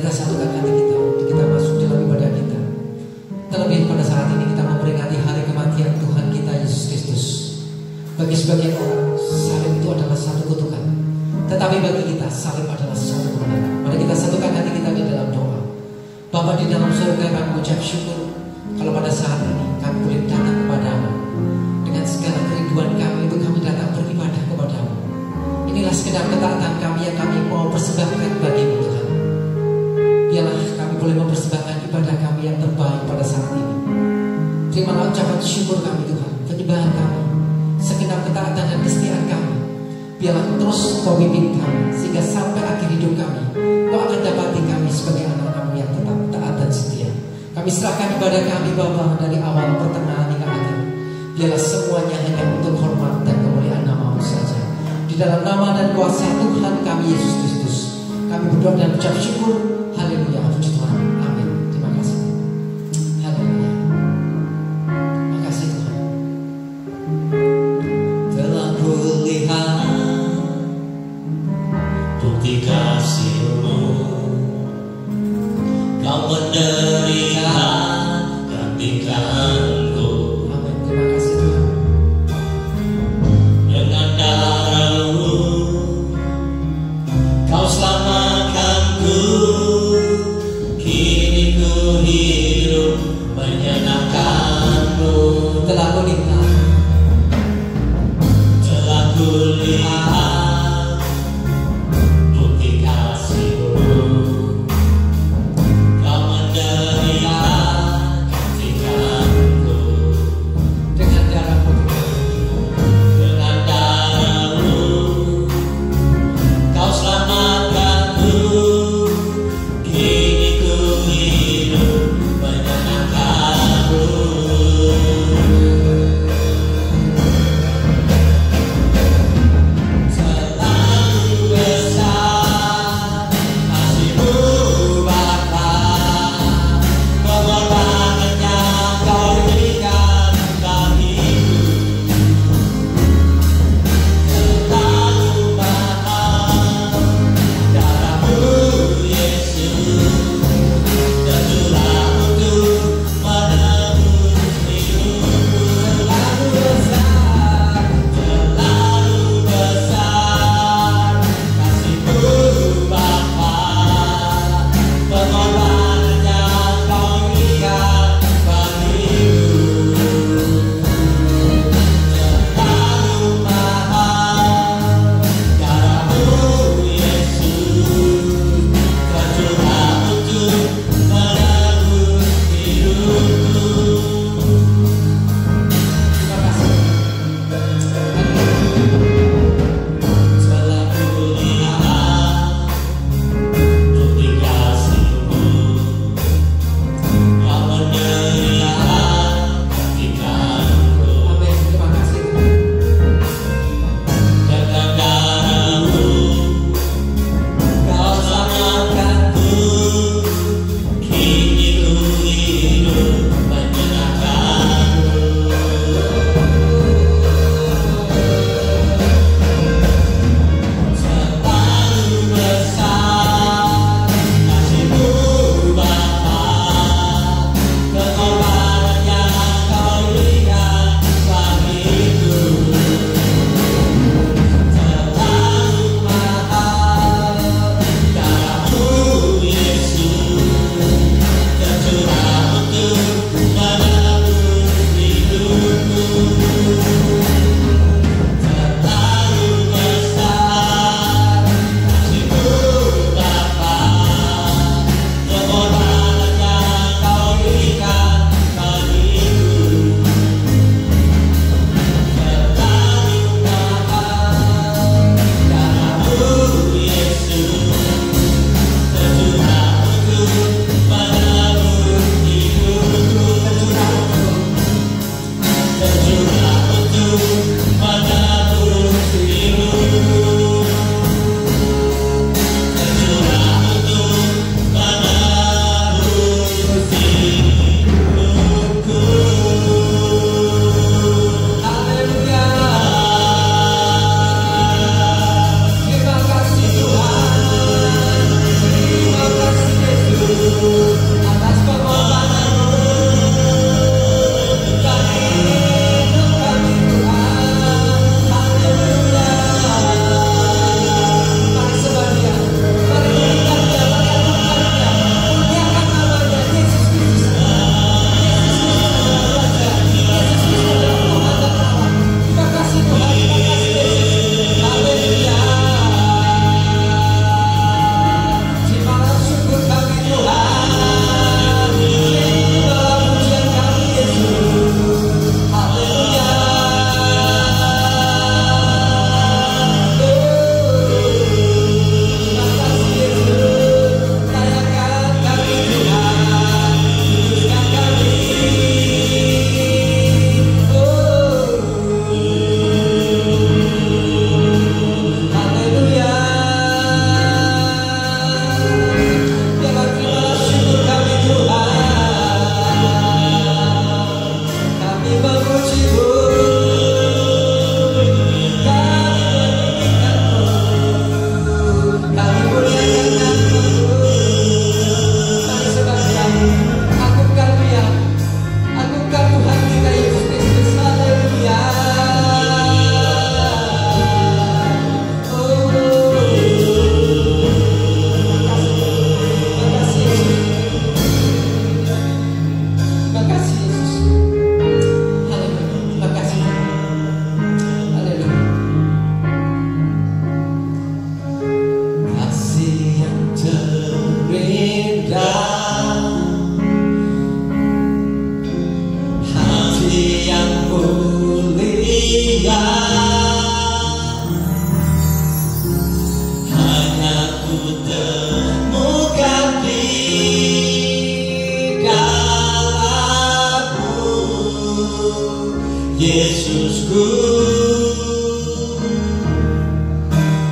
kita satukan hati kita untuk kita masuk dalam ibadah kita. Terlebih pada saat ini kita memperingati hari kematian Tuhan kita Yesus Kristus. Bagi sebagian orang, salib itu adalah satu kutukan, tetapi bagi kita salib adalah satu kemenangan. Mari kita satukan hati kita di dalam doa. Bapa di dalam surga, kami mengucap syukur kalau pada saat ini kami boleh datang kepadamu. Dengan segala kerinduan kami itu kami datang beribadah kepadamu. Inilah sekedar ketaatan kami yang kami mau persembahkan bagimu Tuhan. Biarlah kami boleh mempersembahkan ibadah kami yang terbaik pada saat ini. Terimalah ucapan syukur kami Tuhan, penyembahan kami, segenap ketaatan dan kesetiaan kami. Biarlah terus Kau pimpin kami, sehingga sampai akhir hidup kami Kau akan dapati kami sebagai anak-anak yang tetap taat dan setia. Kami serahkan ibadah kami Bapa dari awal, pertengahan hingga akhir. Biarlah semuanya hanya untuk hormat dan kemuliaan nama-Mu saja. Di dalam nama dan kuasa Tuhan kami Yesus Kristus, kami berdoa dan ucap syukur. Haleluya, puji Tuhan, amin. Terima kasih. Haleluya. Terima kasih Tuhan. Telah kulihat bukti kasih-Mu, Kau menderita gantikanku. Amin. Terima kasih Tuhan. Dengan darah-Mu Kau selamatkanku.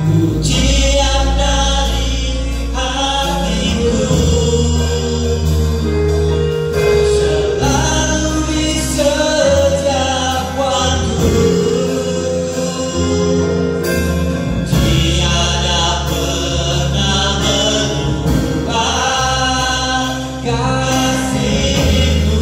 Pujian dari hatiku selalu di setiap waktu. Tiada pernah berubah kasih-Mu.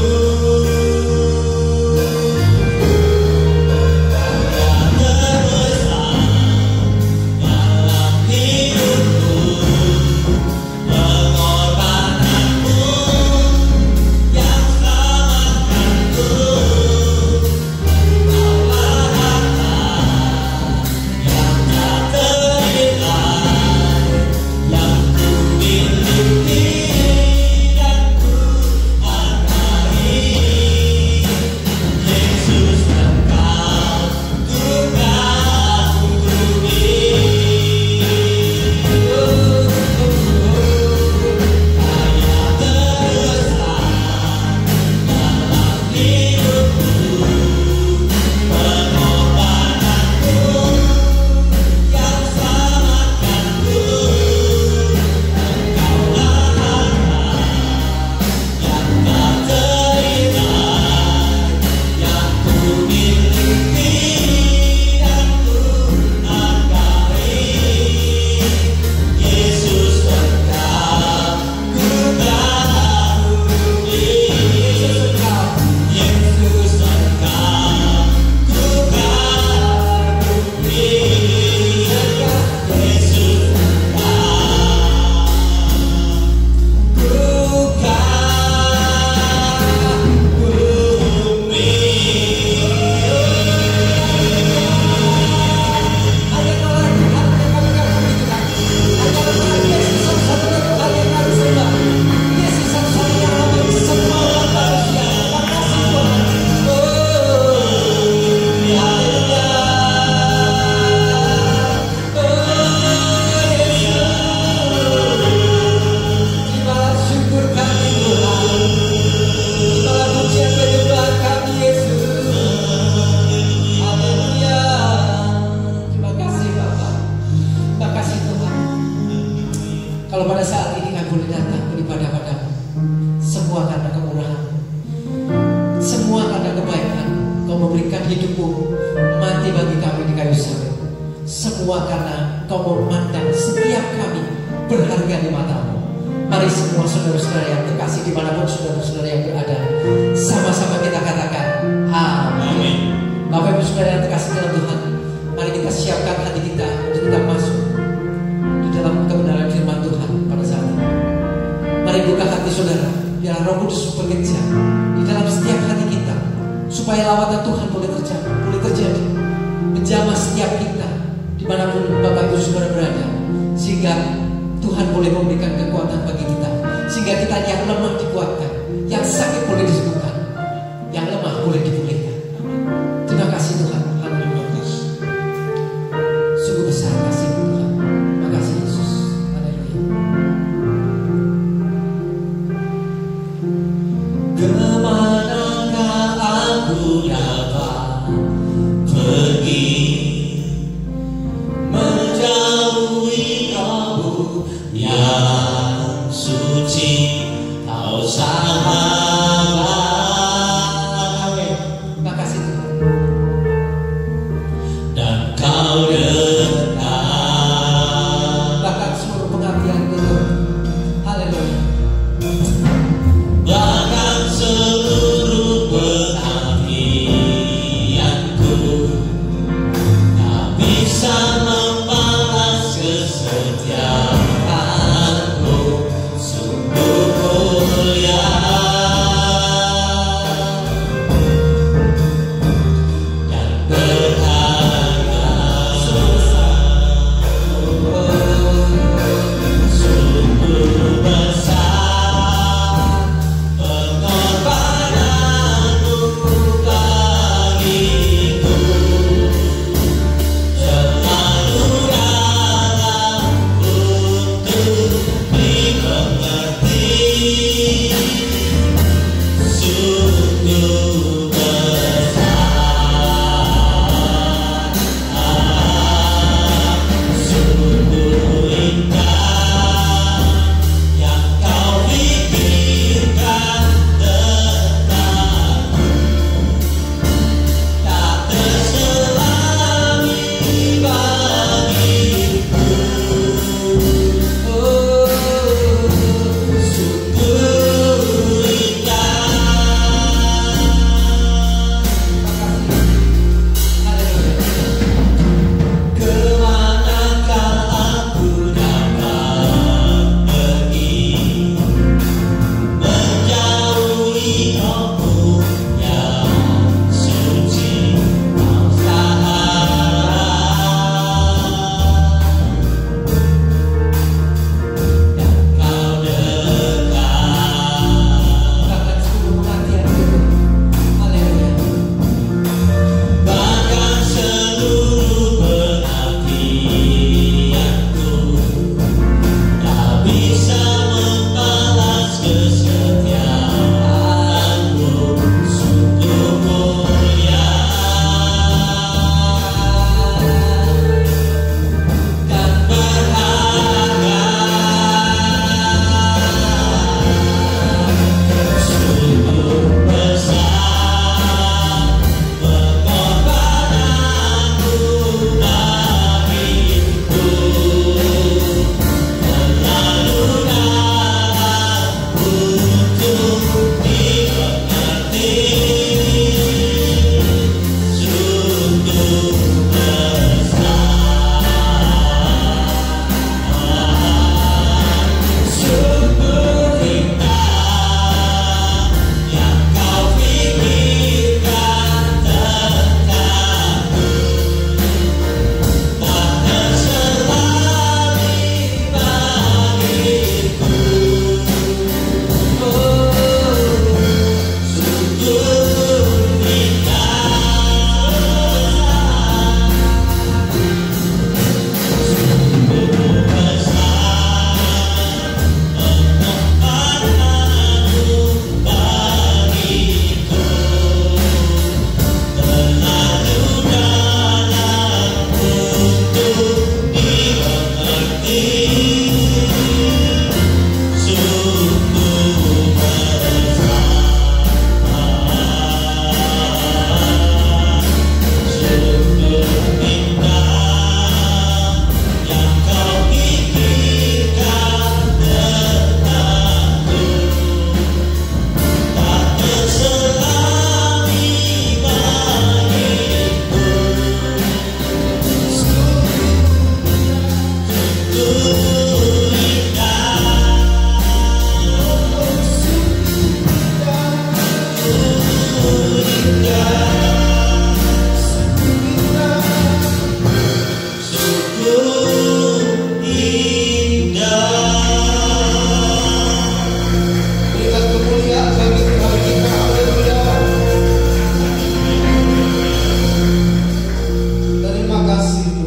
hidupmu mati bagi kami di kayu salib. Semua karena Kau memandang setiap kami berharga di matamu. Mari semua saudara-saudara yang terkasih dimanapun saudara-saudara yang berada, sama-sama kita katakan amin. Bapak Ibu saudara yang terkasih dalam Tuhan, mari kita siapkan hati kita untuk kita masuk di dalam kebenaran firman Tuhan pada saat ini. Mari buka hati saudara, biar Roh Kudus bekerja di dalam setiap hati kita, supaya lawatan Tuhan boleh terjadi, menjamah setiap kita dimanapun Bapak Ibu saudara berada, sehingga Tuhan boleh memberikan kekuatan bagi kita, sehingga kita yang lemah dikuatkan, yang sakit boleh disembuhkan, yang lemah boleh dipulihkan. Terima kasih Tuhan. Haleluya. Sungguh besar kasih Tuhan. Terima kasih Yesus. Haleluya. Kemanakah aku dapat pergi menjauhi Kau yang suci, Kau sahabat. Terima kasih Tuhan. Dan Kau dekat. Bahkan seluruh pengabdian Tuhan. Haleluya. Bahkan seluruh pengabdianku tak bisa membalas kesetiaanmu. Sungguh mulia dan berharga. Sungguh besar pengorbananmu bagiku. Selalu dalam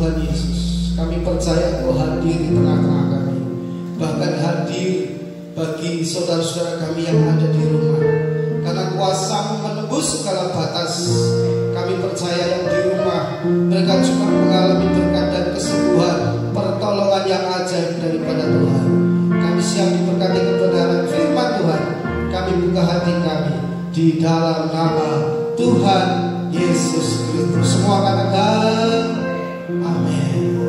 Tuhan Yesus. Kami percaya Kau hadir di tengah-tengah kami, bahkan hadir bagi saudara-saudara kami yang ada di rumah. Karena kuasa-Mu menembus segala batas, kami percaya yang di rumah mereka juga mengalami berkat dan kesembuhan, pertolongan yang ajaib daripada Tuhan. Kami siap diberkati kebenaran firman Tuhan. Kami buka hati kami di dalam nama Tuhan Yesus Kristus. Semua katakan amin.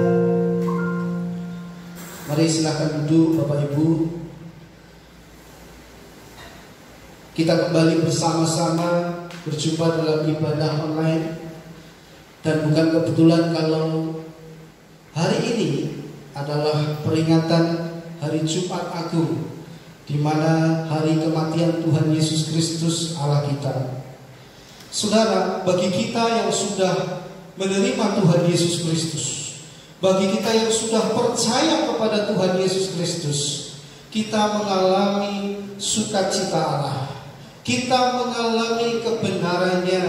Mari silakan duduk Bapak Ibu. Kita kembali bersama-sama berjumpa dalam ibadah online. Dan bukan kebetulan kalau hari ini adalah peringatan Hari Jumat Agung, di mana hari kematian Tuhan Yesus Kristus Allah kita. Saudara, bagi kita yang sudah menerima Tuhan Yesus Kristus, bagi kita yang sudah percaya kepada Tuhan Yesus Kristus, kita mengalami sukacita Allah. Kita mengalami kebenarannya,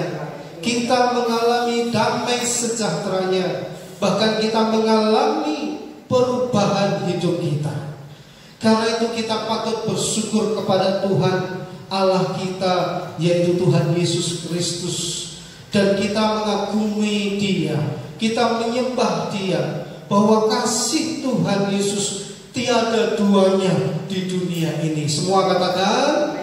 kita mengalami damai sejahteranya, bahkan kita mengalami perubahan hidup kita. Karena itu kita patut bersyukur kepada Tuhan Allah kita, yaitu Tuhan Yesus Kristus. Dan kita mengagumi Dia, kita menyembah Dia, bahwa kasih Tuhan Yesus tiada duanya di dunia ini. Semua katakan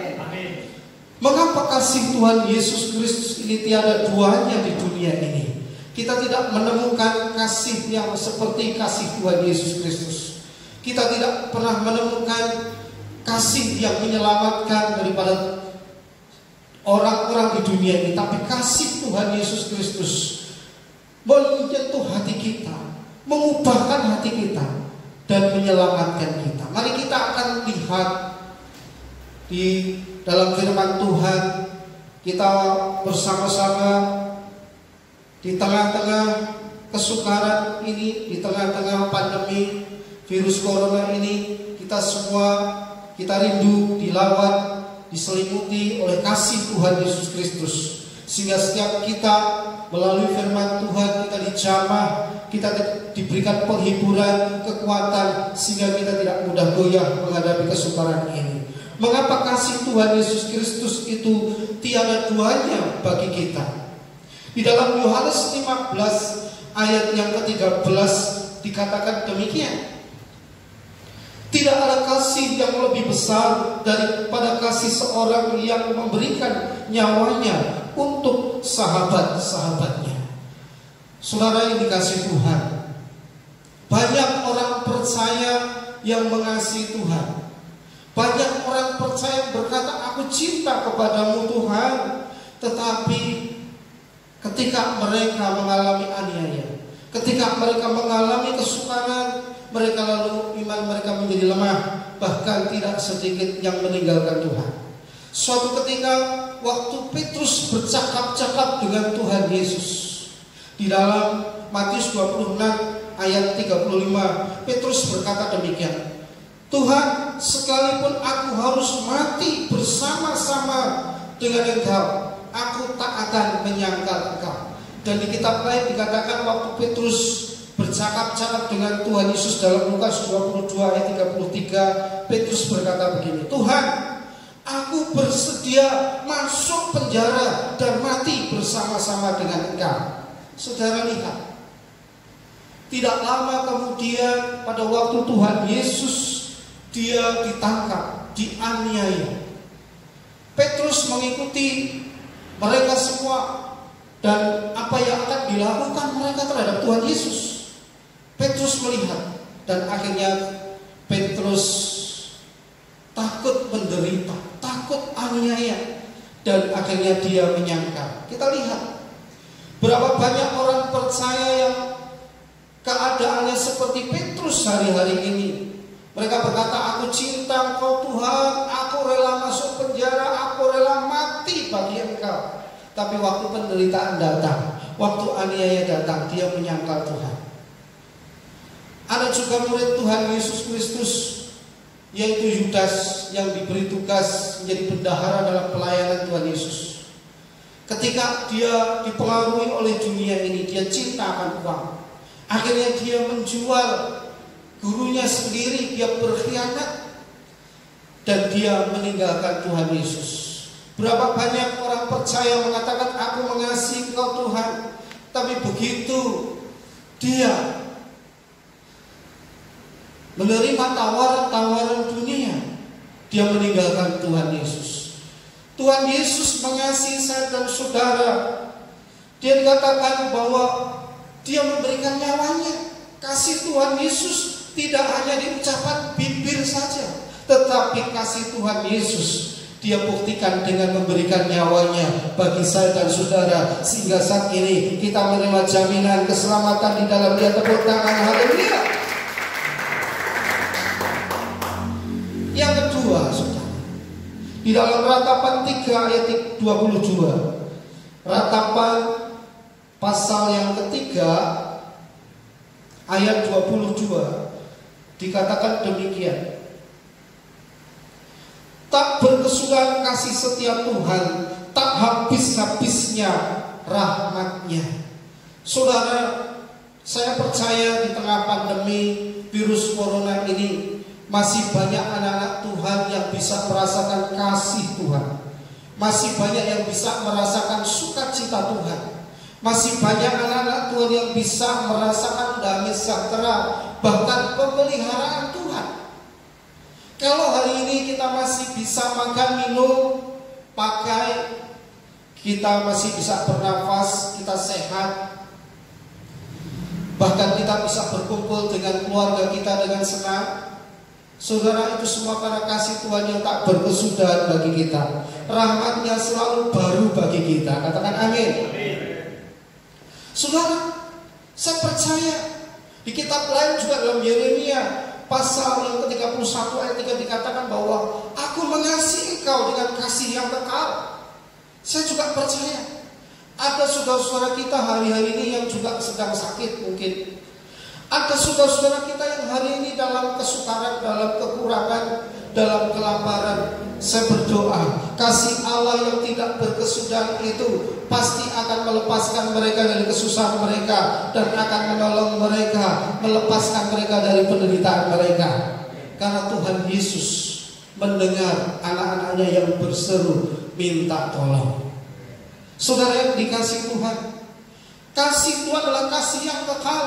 mengapa kasih Tuhan Yesus Kristus ini tiada duanya di dunia ini? Kita tidak menemukan kasih yang seperti kasih Tuhan Yesus Kristus. Kita tidak pernah menemukan kasih yang menyelamatkan daripada orang-orang di dunia ini. Tapi kasih Tuhan Yesus Kristus menyentuh hati kita, mengubahkan hati kita, dan menyelamatkan kita. Mari kita akan lihat di dalam firman Tuhan. Kita bersama-sama di tengah-tengah kesukaran ini, di tengah-tengah pandemi virus corona ini, kita rindu dilawat, diselimuti oleh kasih Tuhan Yesus Kristus. Sehingga setiap kita melalui firman Tuhan kita dijamah, kita diberikan penghiburan, kekuatan, sehingga kita tidak mudah goyah menghadapi kesukaran ini. Mengapa kasih Tuhan Yesus Kristus itu tiada duanya bagi kita? Di dalam Yohanes 15 ayat yang ke-13 dikatakan demikian. Tidak ada kasih yang lebih besar daripada kasih seorang yang memberikan nyawanya untuk sahabat-sahabatnya. Saudara yang dikasihi Tuhan, banyak orang percaya yang mengasihi Tuhan. Banyak orang percaya berkata, aku cinta kepadamu Tuhan. Tetapi ketika mereka mengalami aniaya, ketika mereka mengalami kesukaran, mereka lalu iman mereka menjadi lemah. Bahkan tidak sedikit yang meninggalkan Tuhan. Suatu ketika waktu Petrus bercakap-cakap dengan Tuhan Yesus, di dalam Matius 26 ayat 35, Petrus berkata demikian, Tuhan, sekalipun aku harus mati bersama-sama dengan Engkau, aku tak akan menyangkal Engkau. Dan di kitab lain dikatakan waktu Petrus bercakap-cakap dengan Tuhan Yesus dalam Lukas 22 ayat 33, Petrus berkata begini, Tuhan, aku bersedia masuk penjara dan mati bersama-sama dengan Engkau. Saudara lihat, tidak lama kemudian pada waktu Tuhan Yesus dia ditangkap, dianiaya, Petrus mengikuti mereka semua. Dan apa yang akan dilakukan mereka terhadap Tuhan Yesus, Petrus melihat. Dan akhirnya Petrus takut menderita, takut aniaya, dan akhirnya dia menyangkal. Kita lihat berapa banyak orang percaya yang keadaannya seperti Petrus hari-hari ini. Mereka berkata, aku cinta Engkau Tuhan, aku rela masuk penjara, aku rela mati bagi Engkau. Tapi waktu penderitaan datang, waktu aniaya datang, dia menyangkal Tuhan. Ada juga murid Tuhan Yesus Kristus, yaitu Yudas, yang diberi tugas menjadi bendahara dalam pelayanan Tuhan Yesus. Ketika dia dipengaruhi oleh dunia ini, dia cinta akan uang, Akhirnya dia menjual gurunya sendiri, dia berkhianat, dan dia meninggalkan Tuhan Yesus. Berapa banyak orang percaya mengatakan aku mengasihi Engkau Tuhan, tapi begitu dia menerima tawaran-tawaran dunia, dia meninggalkan Tuhan Yesus. Tuhan Yesus mengasihi saya dan saudara. Dia dikatakan bahwa dia memberikan nyawanya. Kasih Tuhan Yesus tidak hanya diucapkan bibir saja, tetapi kasih Tuhan Yesus dia buktikan dengan memberikan nyawanya bagi saya dan saudara, sehingga saat ini kita menerima jaminan keselamatan di dalam Dia. Tepuk tangan, haleluya. Yang kedua, saudara, di dalam Ratapan 3 ayat 22, Ratapan pasal yang ketiga ayat 22 dikatakan demikian. Tak berkesudahan kasih setia Tuhan, tak habis-habisnya rahmat-Nya. Saudara, saya percaya di tengah pandemi virus corona ini masih banyak anak-anak Tuhan yang bisa merasakan kasih Tuhan. Masih banyak yang bisa merasakan sukacita Tuhan. Masih banyak anak-anak Tuhan yang bisa merasakan damai sejahtera, bahkan pemeliharaan Tuhan. Kalau hari ini kita masih bisa makan, minum, pakai, kita masih bisa bernafas, kita sehat, bahkan kita bisa berkumpul dengan keluarga kita dengan senang, saudara, itu semua karena kasih Tuhan yang tak berkesudahan bagi kita. Rahmat-Nya selalu baru bagi kita. Katakan amin. Saudara, saya percaya di kitab lain juga dalam Yeremia pasal yang ke-31 ayat 3 dikatakan bahwa aku mengasihi engkau dengan kasih yang kekal. Saya juga percaya ada saudara-saudara kita hari-hari ini yang juga sedang sakit mungkin. Ada saudara-saudara kita yang hari ini dalam kesukaran, dalam kekurangan, dalam kelaparan. Saya berdoa, kasih Allah yang tidak berkesudahan itu pasti akan melepaskan mereka dari kesusahan mereka, dan akan menolong mereka, melepaskan mereka dari penderitaan mereka. Karena Tuhan Yesus mendengar anak-anaknya yang berseru minta tolong. Saudara yang dikasih Tuhan, kasih Tuhan adalah kasih yang kekal,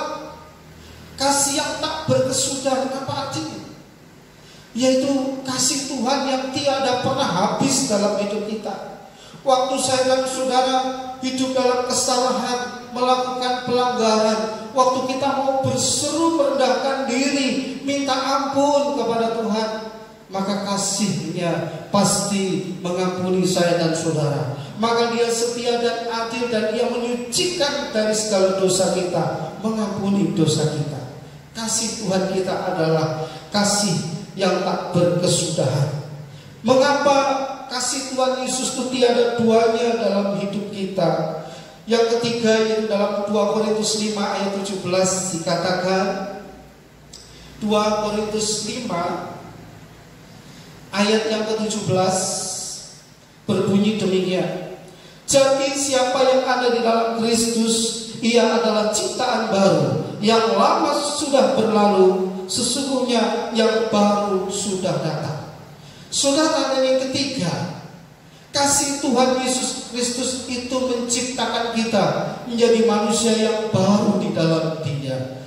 kasih yang tak berkesudahan. Apa artinya? Yaitu kasih Tuhan yang tiada pernah habis dalam hidup kita. Waktu saya dan saudara hidup dalam kesalahan, melakukan pelanggaran, waktu kita mau berseru merendahkan diri, minta ampun kepada Tuhan, maka kasih-Nya pasti mengampuni saya dan saudara. Maka Dia setia dan adil, dan Dia menyucikan dari segala dosa kita, mengampuni dosa kita. Kasih Tuhan kita adalah kasih yang tak berkesudahan. Mengapa kasih Tuhan Yesus itu tiada duanya dalam hidup kita? Yang ketiga yaitu dalam 2 Korintus 5 ayat 17 dikatakan, 2 Korintus 5 ayat yang ke-17 berbunyi demikian. Jadi siapa yang ada di dalam Kristus, ia adalah ciptaan baru, yang lama sudah berlalu, sesungguhnya yang baru sudah datang. Saudara, yang ketiga, kasih Tuhan Yesus Kristus itu menciptakan kita menjadi manusia yang baru di dalam Dia.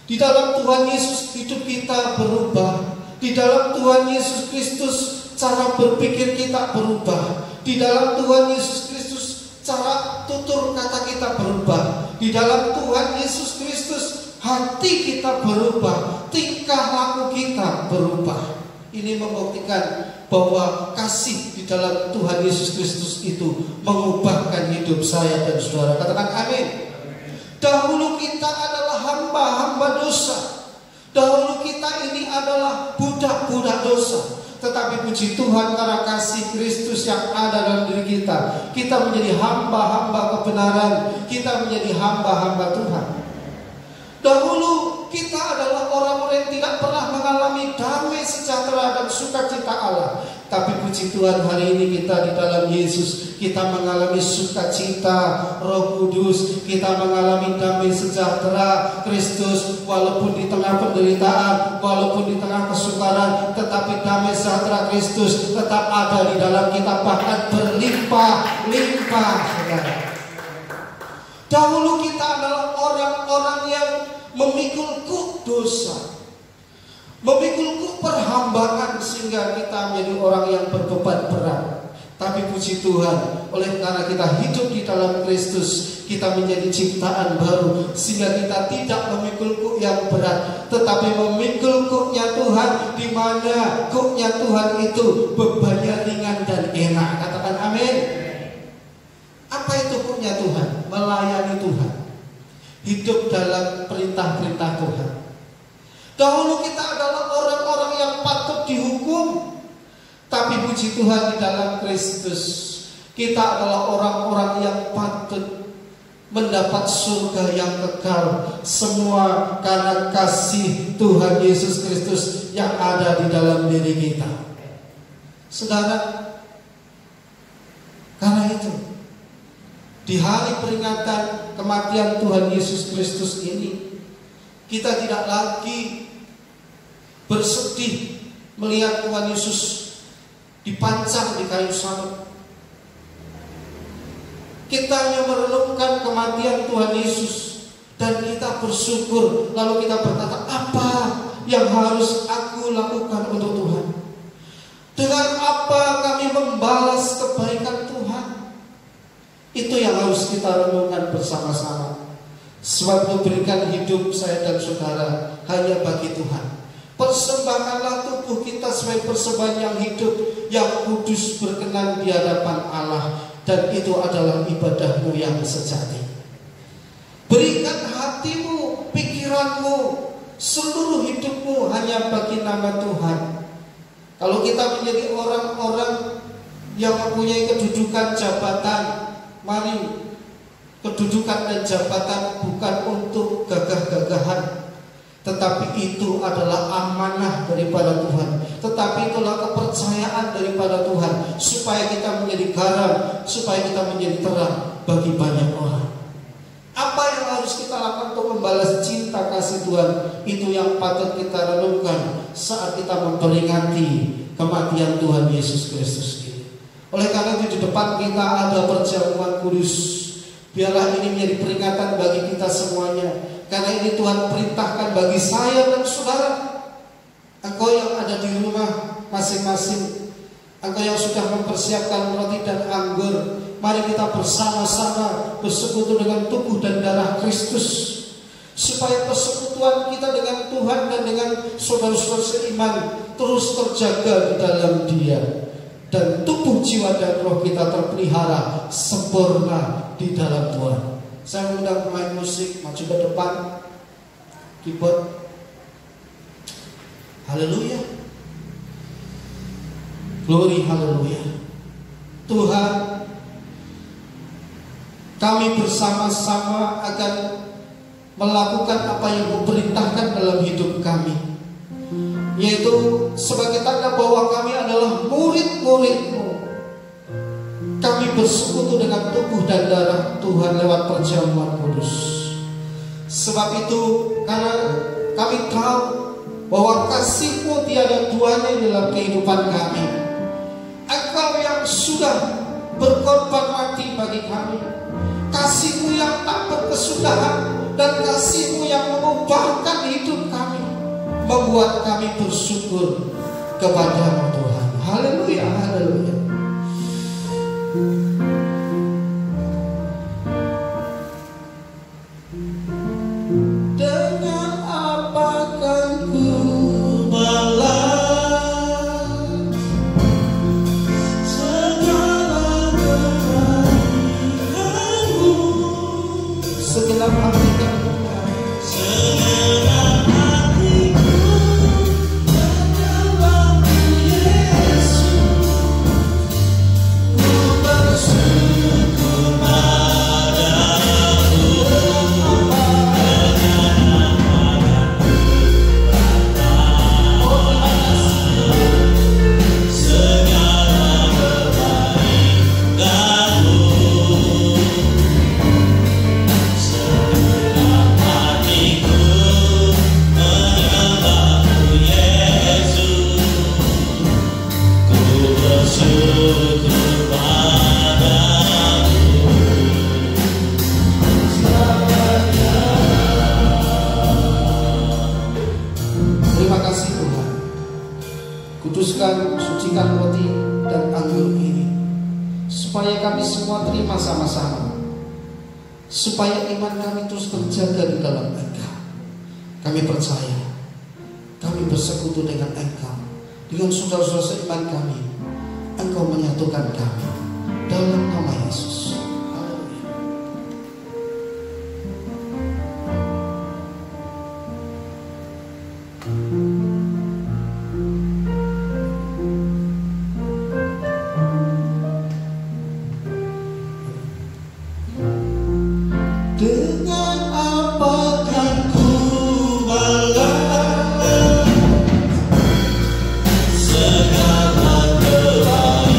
Di dalam Tuhan Yesus hidup kita berubah. Di dalam Tuhan Yesus Kristus cara berpikir kita berubah. Di dalam Tuhan Yesus Kristus cara tutur kata kita berubah. Di dalam Tuhan Yesus Kristus hati kita berubah, tingkah laku kita berubah. Ini membuktikan bahwa kasih di dalam Tuhan Yesus Kristus itu mengubahkan hidup saya dan saudara. Katakan amin. Dahulu kita adalah hamba-hamba dosa. Dahulu kita ini adalah budak-budak dosa. Tetapi puji Tuhan karena kasih Kristus yang ada dalam diri kita, kita menjadi hamba-hamba kebenaran. Kita menjadi hamba-hamba Tuhan. Dahulu kita adalah orang-orang yang tidak pernah mengalami damai sejahtera dan sukacita Allah. Tapi puji Tuhan, hari ini kita di dalam Yesus, kita mengalami sukacita Roh Kudus, kita mengalami damai sejahtera Kristus. Walaupun di tengah penderitaan, walaupun di tengah kesukaran, tetapi damai sejahtera Kristus tetap ada di dalam kita, bahkan berlimpah-limpah. Dahulu kita adalah orang-orang yang memikul kuk dosa, memikul kuk perhambaan, sehingga kita menjadi orang yang berbeban berat. Tapi puji Tuhan, oleh karena kita hidup di dalam Kristus, kita menjadi ciptaan baru, sehingga kita tidak memikul kuk yang berat, tetapi memikul kuknya Tuhan, di mana kuknya Tuhan itu bebannya ringan dan enak. Katakan amin. Apa itu kuknya Tuhan? Melayani Tuhan, hidup dalam perintah-perintah Tuhan. Dahulu kita adalah orang-orang yang patut dihukum, tapi puji Tuhan, di dalam Kristus kita adalah orang-orang yang patut mendapat surga yang kekal. Semua karena kasih Tuhan Yesus Kristus yang ada di dalam diri kita. Saudara, karena itu di hari peringatan kematian Tuhan Yesus Kristus ini, kita tidak lagi bersedih melihat Tuhan Yesus dipancang di kayu salib. Kita hanya merenungkan kematian Tuhan Yesus dan kita bersyukur. Lalu kita berkata, apa yang harus aku lakukan untuk Tuhan? Dengan apa kami membalas kebaikan Tuhan? Itu yang harus kita renungkan bersama-sama. Sebab memberikan hidup saya dan saudara hanya bagi Tuhan. Persembahkanlah tubuh kita sebagai persembahan yang hidup, yang kudus, berkenan di hadapan Allah, dan itu adalah ibadahmu yang sejati. Berikan hatimu, pikiranmu, seluruh hidupmu hanya bagi nama Tuhan. Kalau kita menjadi orang-orang yang mempunyai kedudukan jabatan, mari, kedudukan dan jabatan bukan untuk gagah-gagahan, tetapi itu adalah amanah daripada Tuhan. Tetapi itulah kepercayaan daripada Tuhan, supaya kita menjadi garam, supaya kita menjadi terang bagi banyak orang. Apa yang harus kita lakukan untuk membalas cinta kasih Tuhan? Itu yang patut kita renungkan saat kita memperingati kematian Tuhan Yesus Kristus ini. Oleh karena itu, di depan kita ada perjamuan kudus. Biarlah ini menjadi peringatan bagi kita semuanya. Karena ini Tuhan perintahkan bagi saya dan saudara. Engkau yang ada di rumah masing-masing, engkau yang sudah mempersiapkan roti dan anggur, mari kita bersama-sama bersekutu dengan tubuh dan darah Kristus, supaya persekutuan kita dengan Tuhan dan dengan saudara-saudara seiman terus terjaga di dalam Dia, dan tubuh, jiwa dan roh kita terpelihara sempurna di dalam Tuhan. Saya mengundang pemain musik maju ke depan, keyboard. Haleluya, glory, haleluya. Tuhan, kami bersama-sama akan melakukan apa yang Kau perintahkan dalam hidup kami, yaitu sebagai tanda bahwa kami adalah murid-murid-Mu. Kami bersekutu dengan tubuh dan darah Tuhan lewat perjamuan kudus. Sebab itu, karena kami tahu bahwa kasih-Mu tiada duanya dalam kehidupan kami. Engkau yang sudah berkorban mati bagi kami, kasih-Mu yang tak berkesudahan, dan kasih-Mu yang mengubahkan hidup kami, membuat kami bersyukur kepada-Mu Tuhan. Haleluya, haleluya. Dengan apa kan ku balas segala kebaikan-Mu? Segenap hatiku, segenap hatiku menyembah-Mu Yesus. sucikan roti dan anggur ini, supaya kami semua terima sama-sama, supaya iman kami terus terjaga di dalam Engkau. Kami percaya, kami bersekutu dengan Engkau, dengan saudara-saudara seiman kami. Engkau menyatukan kami dalam nama Yesus. Dengan apakah ku balas segala kebaikanmu,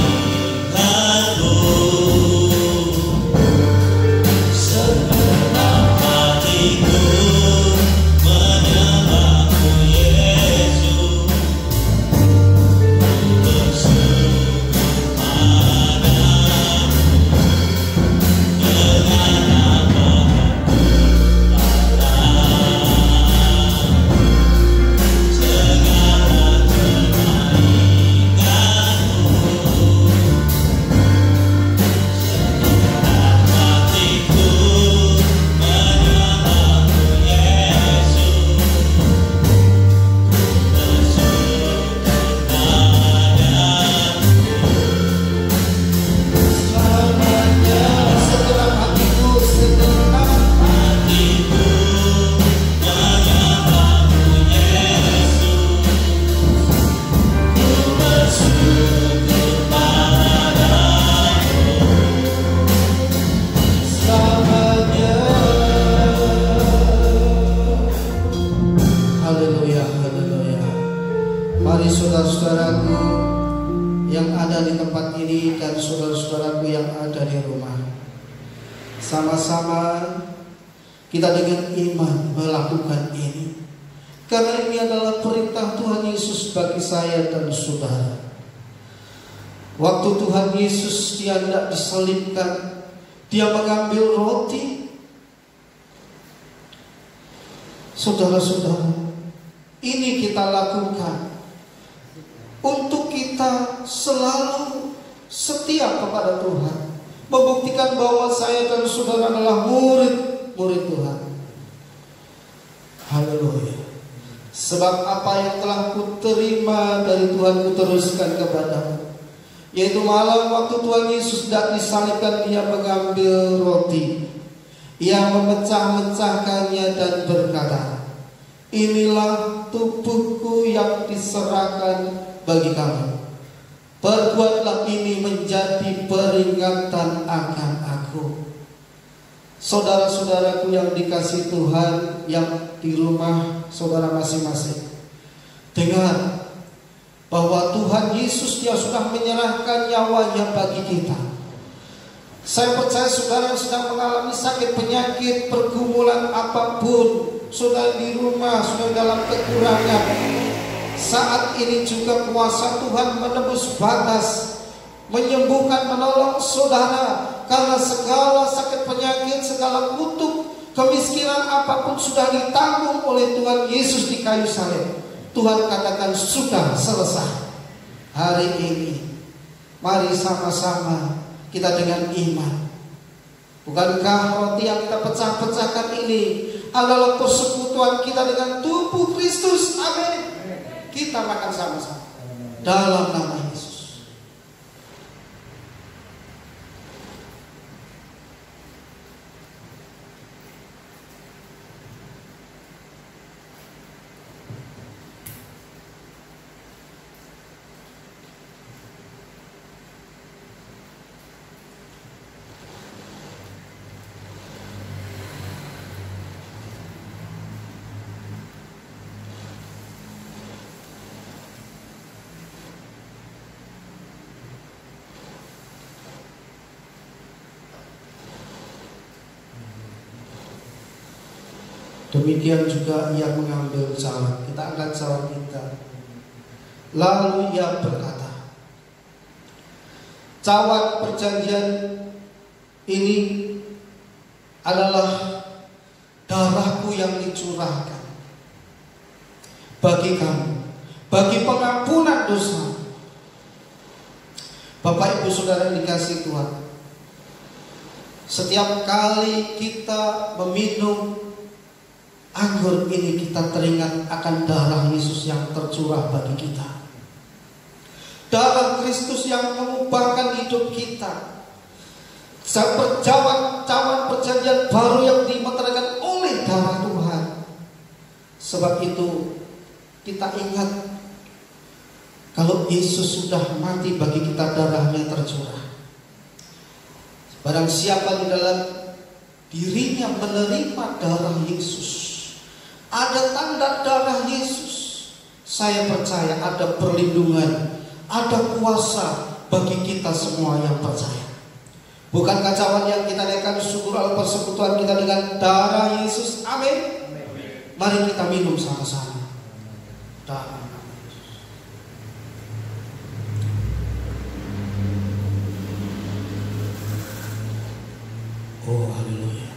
segenap hatiku menyembahmu Yesus, bersyukur padamu dengan Mari saudara-saudaraku yang ada di tempat ini dan saudara-saudaraku yang ada di rumah, sama-sama kita dengan iman melakukan ini, karena ini adalah perintah Tuhan Yesus bagi saya dan saudara. Waktu Tuhan Yesus Dia hendak disalibkan, Dia mengambil roti. Saudara-saudara, ini kita lakukan untuk kita selalu setia kepada Tuhan, membuktikan bahwa saya dan saudara adalah murid Tuhan. Haleluya. Sebab apa yang telah kuterima dari Tuhan kuteruskan kepadamu, yaitu malam waktu Tuhan Yesus hendak disalibkan, Dia mengambil roti, Ia memecah-mecahkannya dan berkata, inilah tubuhku yang diserahkan bagi kamu. Perbuatlah ini menjadi peringatan akan aku. Saudara-saudaraku yang dikasihi Tuhan, yang di rumah saudara masing-masing, dengar bahwa Tuhan Yesus Dia sudah menyerahkan nyawanya bagi kita. Saya percaya saudara yang sedang mengalami sakit, penyakit, pergumulan apapun, saudara di rumah, saudara dalam kekurangan, saat ini juga kuasa Tuhan menembus batas, menyembuhkan, menolong saudara. Karena segala sakit penyakit, segala kutuk, kemiskinan apapun sudah ditanggung oleh Tuhan Yesus di kayu salib. Tuhan katakan sudah selesai. Hari ini mari sama-sama kita dengan iman. Bukankah roti yang kita pecah-pecahkan ini adalah persekutuan kita dengan tubuh Kristus? Amin. Kita makan sama-sama dalam nama Yesus. Demikian juga Ia mengambil cawan. Kita angkat cawan kita. Lalu Ia berkata, cawan perjanjian ini adalah darahku yang dicurahkan bagi kamu, bagi pengampunan dosa. Bapak Ibu Saudara yang dikasihi Tuhan, setiap kali kita meminum anggur ini, kita teringat akan darah Yesus yang tercurah bagi kita. Darah Kristus yang mengubahkan hidup kita. Cawan perjanjian baru yang dimeteraikan oleh darah Tuhan. Sebab itu kita ingat, kalau Yesus sudah mati bagi kita, darahnya tercurah. Barang siapa di dalam dirinya menerima darah Yesus, ada tanda darah Yesus, saya percaya ada perlindungan, ada kuasa bagi kita semua yang percaya. Bukan kacauan yang kita naikkan syukur Allah persekutuan kita dengan darah Yesus. Amin. Mari kita minum sama-sama darah Yesus. Oh haleluya.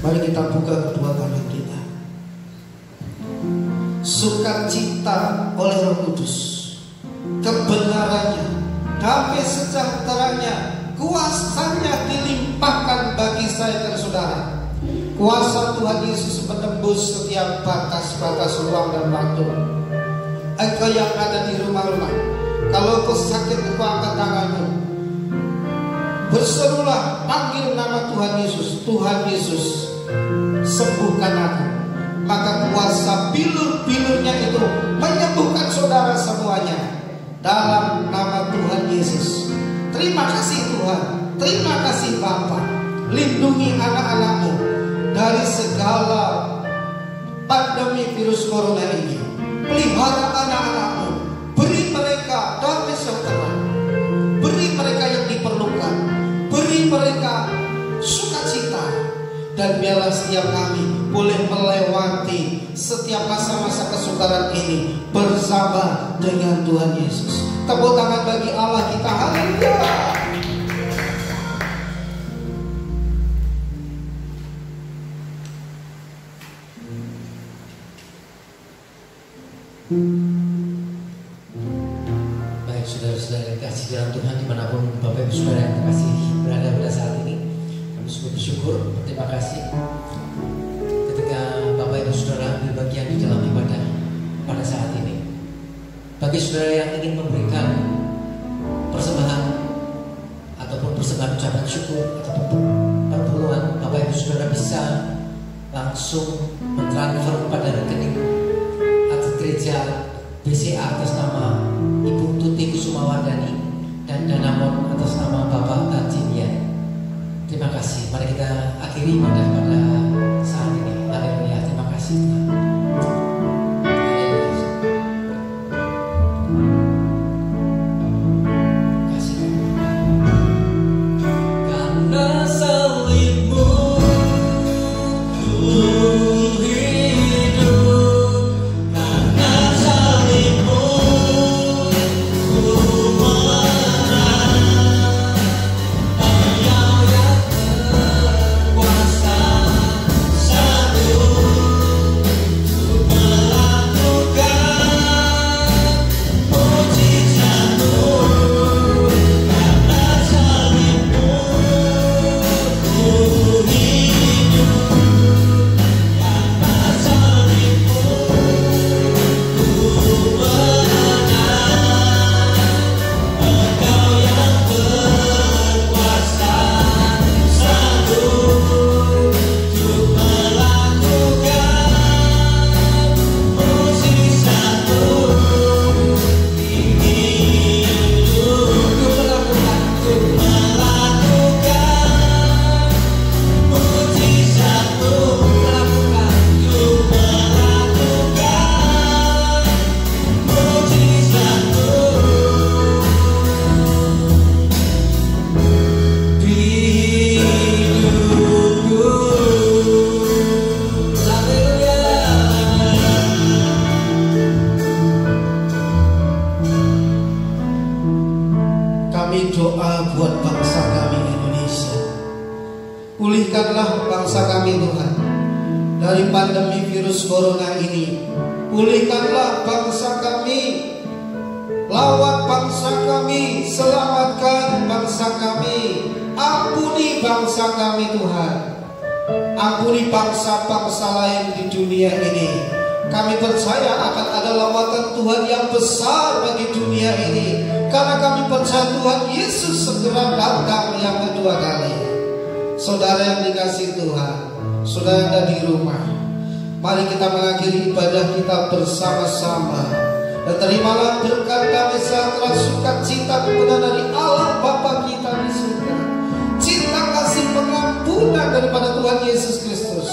Mari kita buka kedua tangan kita. Sukacita oleh Roh Kudus, kebenarannya, damai sejahteranya, kuasanya dilimpahkan bagi saya dan saudara. Kuasa Tuhan Yesus menembus setiap batas-batas ruang dan waktu. Engkau yang ada di rumah-rumah, kalau kau sakit, engkau angkat tanganmu, berserulah, panggil nama Tuhan Yesus. Tuhan Yesus, sembuhkan aku. Maka kuasa bilur-bilurnya itu menyembuhkan saudara semuanya dalam nama Tuhan Yesus. Terima kasih Tuhan, terima kasih Bapa. Lindungi anak-anakmu dari segala pandemi virus corona ini. Pelihara anak-anakmu, beri mereka damai sejahtera, beri mereka yang diperlukan, beri mereka sukacita. Dan biarlah setiap kami boleh melewati setiap masa-masa kesukaran ini bersama dengan Tuhan Yesus. Tepuk tangan bagi Allah kita. Haleluya. Baik saudara-saudara yang kasih dalam Tuhan, dimanapun Bapak Ibu Saudara yang terkasih berada pada saat ini, kami sungguh bersyukur, berterima kasih ketika Bapak Ibu Saudara ambil bagian di dalam ibadah pada saat ini. Bagi saudara yang ingin memberikan persembahan ataupun persembahan ucapan syukur ataupun perpuluhan, Bapak Ibu Saudara bisa langsung mentransfer pada rekening atas gereja BCA atas nama Ibu Tuti Kusumawardani dan Danamon atas nama Bapak Tarjinian. Terima kasih. Mari kita akhiri ibadah pada saat ini. Haleluya. Terima kasih Tuhan. Pulihkanlah bangsa kami Tuhan dari pandemi virus corona ini. Pulihkanlah bangsa kami Lawat bangsa kami, selamatkan bangsa kami, ampuni bangsa kami Tuhan. Ampuni bangsa-bangsa lain di dunia ini. Kami percaya akan ada lawatan Tuhan yang besar bagi dunia ini, karena kami percaya Tuhan Yesus segera datang yang kedua kali. Saudara yang dikasihi Tuhan, saudara yang ada di rumah, mari kita mengakhiri ibadah kita bersama-sama. Dan terimalah berkat damai sejahtera sukacita kebenaran dari Allah Bapa kita di surga, cinta kasih pengampunan daripada Tuhan Yesus Kristus,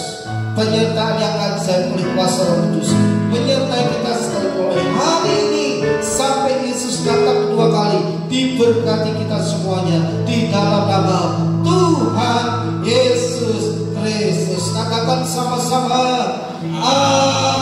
penyertaan yang ajaib oleh kuasa Roh Kudus menyertai kita mulai hari ini sampai Yesus datang kedua kali. Diberkati kita semuanya di dalam nama Tuhan Yesus Kristus. Katakan sama-sama, amin.